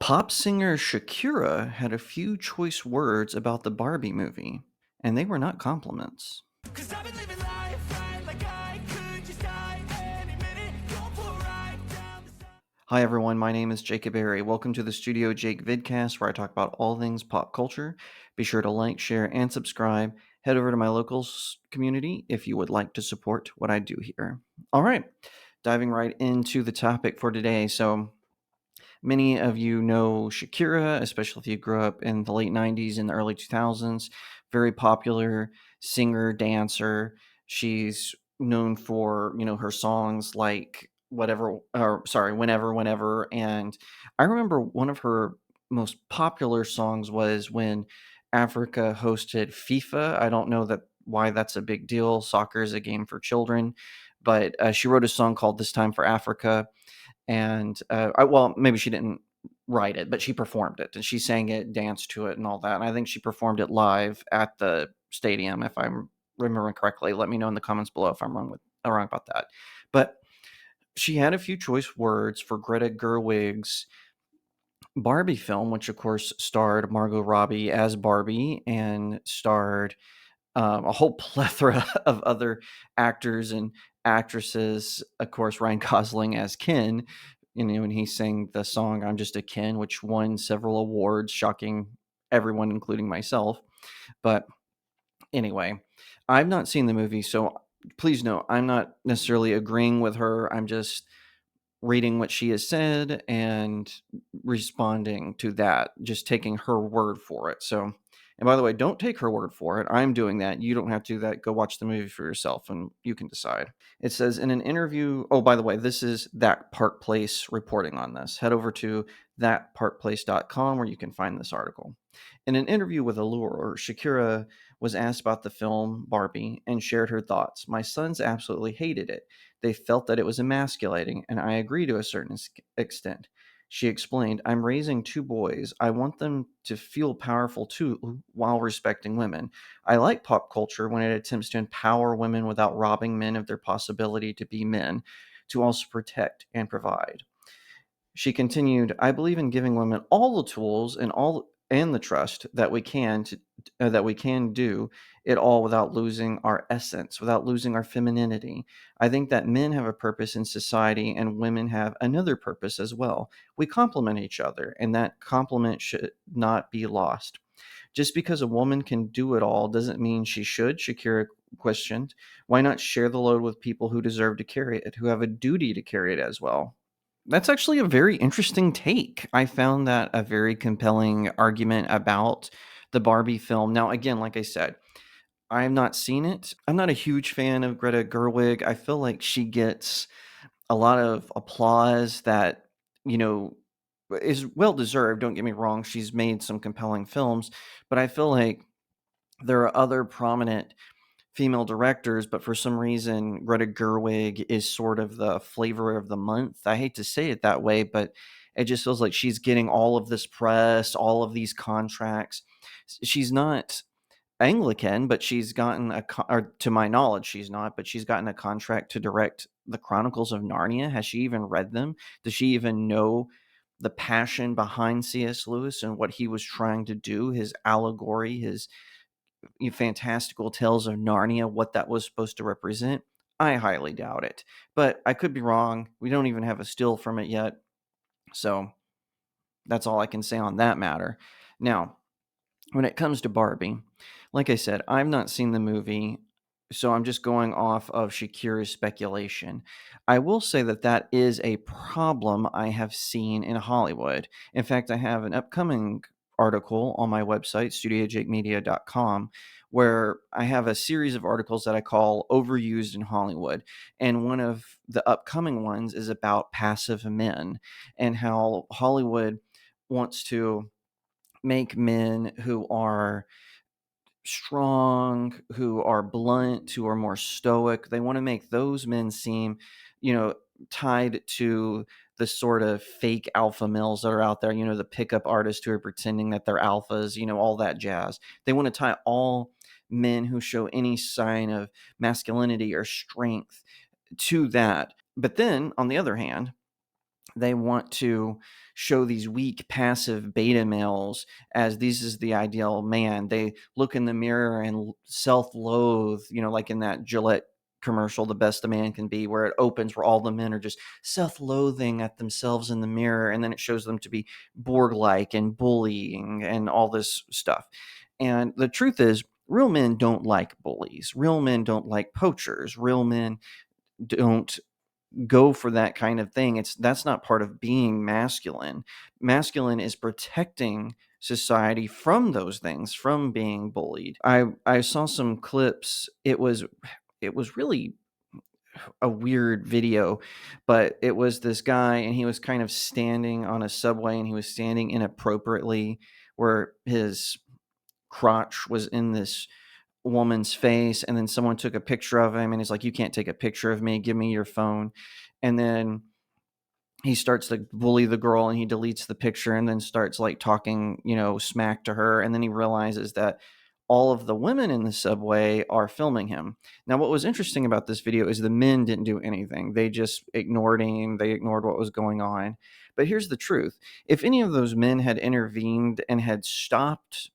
Pop singer Shakira had a few choice words about the Barbie movie, and they were not compliments. Cause I've been living life right like I could just die any minute. Going for a ride down the side. Hi everyone, my name is Jacob Berry. Welcome to the StudioJake vidcast where I talk about all things pop culture. Be sure to like, share, and subscribe. Head over to my locals community if you would like to support what I do here. All right, diving right into the topic for today. So, many of you know Shakira, especially if you grew up in the late 90s and the early 2000s. Very popular singer, dancer. She's known for, her songs like Whenever, Whenever. And I remember one of her most popular songs was when Africa hosted FIFA. I don't know why that's a big deal. Soccer is a game for children, but she wrote a song called This Time for Africa, and well, maybe she didn't write it, but she performed it and she sang it, danced to it, and all that. And I think she performed it live at the stadium, if I'm remembering correctly. Let me know in the comments below if I'm wrong about that. But she had a few choice words for Greta Gerwig's Barbie film, which of course starred Margot Robbie as Barbie and starred a whole plethora of other actors and actresses. Of course, Ryan Gosling as Ken, when he sang the song "I'm Just a Ken," which won several awards, shocking everyone, including myself. But anyway, I've not seen the movie, so please know I'm not necessarily agreeing with her. I'm just reading what she has said and responding to that, just taking her word for it. So, and by the way, don't take her word for it. I'm doing that. You don't have to do that. Go watch the movie for yourself and you can decide. It says in an interview, oh, by the way, this is That Park Place reporting on this. Head over to thatparkplace.com where you can find this article. In an interview with Allure, Shakira was asked about the film Barbie and shared her thoughts. My sons absolutely hated it. They felt that it was emasculating, and I agree to a certain extent. She explained, I'm raising two boys. I want them to feel powerful too while respecting women. I like pop culture when it attempts to empower women without robbing men of their possibility to be men, to also protect and provide. She continued, I believe in giving women all the tools and the trust that we can do it all without losing our essence, without losing our femininity. I think that men have a purpose in society and women have another purpose as well. We complement each other, and that complement should not be lost. Just because a woman can do it all doesn't mean she should, Shakira questioned. Why not share the load with people who deserve to carry it, who have a duty to carry it as well? That's actually a very interesting take. I found that a very compelling argument about the Barbie film. Now, again, like I said, I have not seen it. I'm not a huge fan of Greta Gerwig. I feel like she gets a lot of applause that, you know, is well deserved. Don't get me wrong. She's made some compelling films, but I feel like there are other prominent female directors, but for some reason, Greta Gerwig is sort of the flavor of the month. I hate to say it that way, but it just feels like she's getting all of this press, all of these contracts. She's not Anglican, but she's gotten or to my knowledge, she's not, but she's gotten a contract to direct the Chronicles of Narnia. Has she even read them? Does she even know the passion behind C.S. Lewis and what he was trying to do, his allegory, his fantastical tales of Narnia, what that was supposed to represent? I highly doubt it, but I could be wrong. We don't even have a still from it yet. So that's all I can say on that matter. Now, when it comes to Barbie, like I said, I've not seen the movie, so I'm just going off of Shakira's speculation. I will say that that is a problem I have seen in Hollywood. In fact, I have an upcoming article on my website, studiojakemedia.com, where I have a series of articles that I call Overused in Hollywood. And one of the upcoming ones is about passive men and how Hollywood wants to make men who are strong, who are blunt, who are more stoic. They want to make those men seem, you know, tied to the sort of fake alpha males that are out there, the pickup artists who are pretending that they're alphas, all that jazz. They want to tie all men who show any sign of masculinity or strength to that. But then, on the other hand, they want to show these weak, passive beta males as this is the ideal man. They look in the mirror and self-loathe, like in that Gillette commercial, The Best a Man Can Be, where it opens where all the men are just self-loathing at themselves in the mirror, and then it shows them to be Borg-like and bullying and all this stuff. And the truth is, real men don't like bullies. Real men don't like poachers. Real men don't go for that kind of thing. That's not part of being masculine. Masculine is protecting society from those things, from being bullied. I saw some clips. It was really a weird video, but it was this guy and he was kind of standing on a subway and he was standing inappropriately where his crotch was in this woman's face, and then someone took a picture of him and he's like, "You can't take a picture of me, give me your phone." And then he starts to bully the girl and he deletes the picture and then starts like talking, smack to her, and then he realizes that all of the women in the subway are filming him. Now, what was interesting about this video is the men didn't do anything. They just ignored him, they ignored what was going on. But here's the truth. If any of those men had intervened and had stopped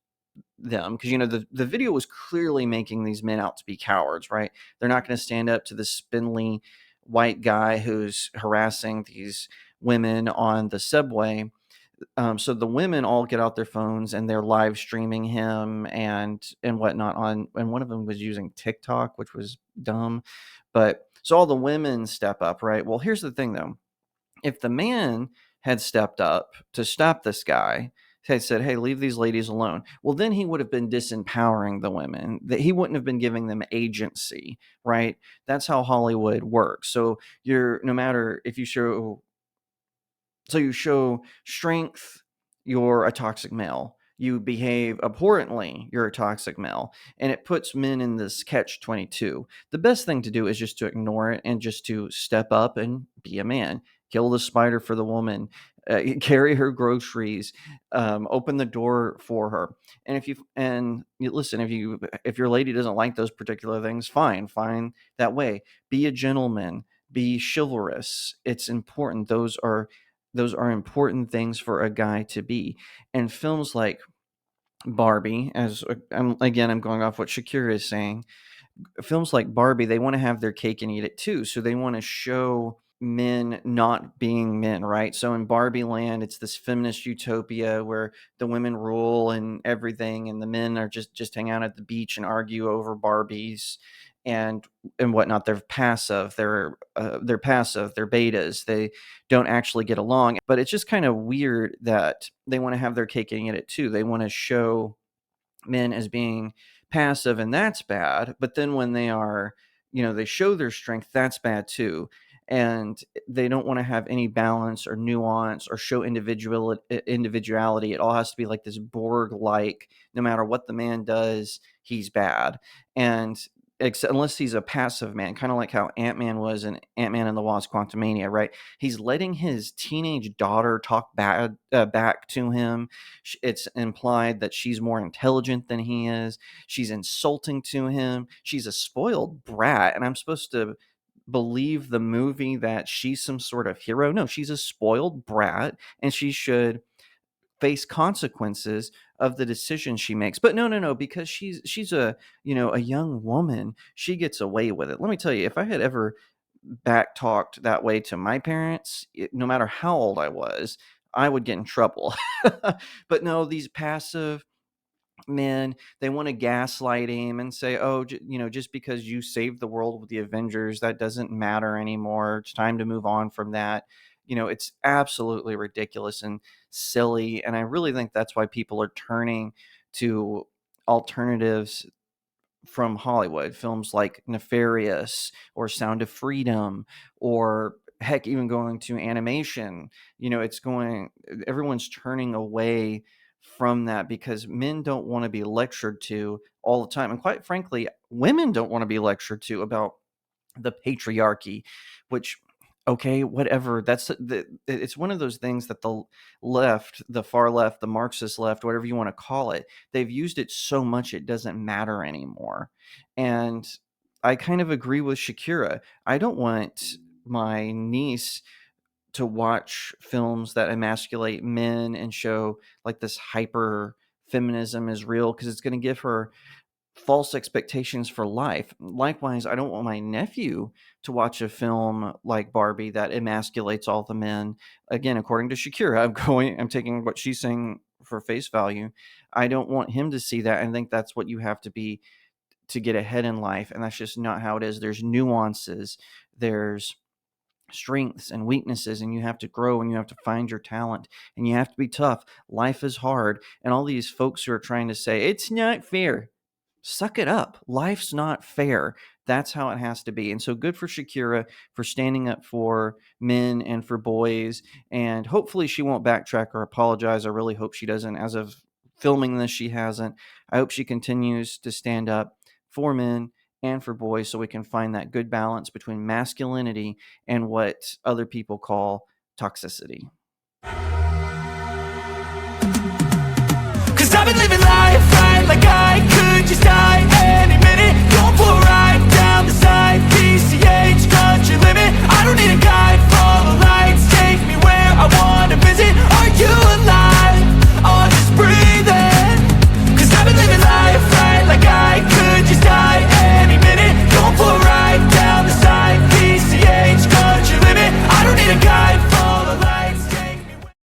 them, because the video was clearly making these men out to be cowards, right? They're not going to stand up to the spindly white guy who's harassing these women on the subway. So the women all get out their phones and they're live streaming him and whatnot on, and one of them was using TikTok, which was dumb. But so all the women step up, right? Well, here's the thing though. If the man had stepped up to stop this guy, had said, "Hey, leave these ladies alone," well, then he would have been disempowering the women. That he wouldn't have been giving them agency, right? That's how Hollywood works. So you're no matter if you show so you show strength, you're a toxic male. You behave abhorrently, you're a toxic male. And it puts men in this catch 22. The best thing to do is just to ignore it and just to step up and be a man. Kill the spider for the woman, carry her groceries, open the door for her. And listen, if your lady doesn't like those particular things, fine that way. Be a gentleman, be chivalrous. It's important. Those are important things for a guy to be. And films like Barbie, I'm going off what Shakira is saying. Films like Barbie, they want to have their cake and eat it too. So they want to show men not being men, right? So in Barbie land, it's this feminist utopia where the women rule and everything, and the men are just hang out at the beach and argue over Barbies and whatnot. They're passive. They're passive. They're betas. They don't actually get along. But it's just kind of weird that they want to have their cake and eat it too. They want to show men as being passive, and that's bad. But then when they are, they show their strength, that's bad too. And they don't want to have any balance or nuance or show individuality. It all has to be like this Borg like, no matter what the man does, he's bad. And unless he's a passive man, kind of like how Ant-Man was in Ant-Man and the Wasp Quantumania, right? He's letting his teenage daughter talk back to him. It's implied that she's more intelligent than he is. She's insulting to him. She's a spoiled brat, and I'm supposed to believe the movie that she's some sort of hero. No, she's a spoiled brat, and she should face consequences of the decisions she makes. But no, because she's a young woman, she gets away with it. Let me tell you, if I had ever back talked that way to my parents, no matter how old I was, I would get in trouble. But no, these passive men, they want to gaslight him and say, "Oh, just because you saved the world with the Avengers, that doesn't matter anymore. It's time to move on from that." It's absolutely ridiculous and silly, and I really think that's why people are turning to alternatives from Hollywood, films like Nefarious or Sound of Freedom, or heck, even going to animation. Everyone's turning away from that because men don't want to be lectured to all the time. And quite frankly, women don't want to be lectured to about the patriarchy, which, okay, whatever. It's one of those things that the far left, the Marxist left, whatever you want to call it, they've used it so much it doesn't matter anymore. And I kind of agree with Shakira. I don't want my niece to watch films that emasculate men and show like this hyper feminism is real, because it's going to give her false expectations for life. Likewise, I don't want my nephew to watch a film like Barbie that emasculates all the men. Again, according to Shakira, I'm taking what she's saying for face value. I don't want him to see that. I think that's what you have to be to get ahead in life, and that's just not how it is. There's nuances, there's strengths and weaknesses, and you have to grow and you have to find your talent and you have to be tough. Life is hard, and all these folks who are trying to say it's not fair, suck it up. Life's not fair. That's how it has to be. And so good for Shakira for standing up for men and for boys. And hopefully she won't backtrack or apologize. I really hope she doesn't. As of filming this, she hasn't. I hope she continues to stand up for men and for boys, so we can find that good balance between masculinity and what other people call toxicity. Cause I've been living life right like I could just die